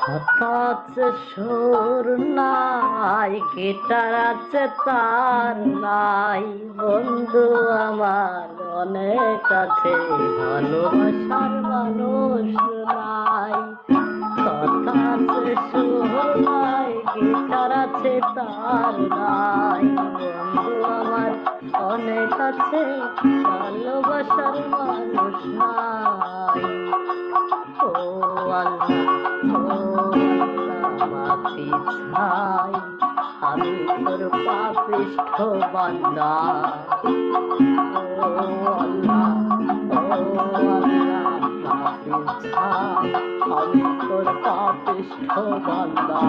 আছে সুর নাই, গিটার আছে তার নাই, বন্ধু আমার অনেক আছে, ভালোবাসার মানুষ নাই। কথা আছে সুর নাই, গিটার আছে তার নাই, বন্ধু আমার অনেক আছে, ভালোবাসার মানুষ নাই। ও আল্লাহ, ও আল্লাহ, মাফি চাই, আমি তোর পাপিষ্ঠ বান্দা। ও আল্লাহ, ও আল্লাহ, মাফি চাই, আমি তোর পাপিষ্ঠ বান্দা।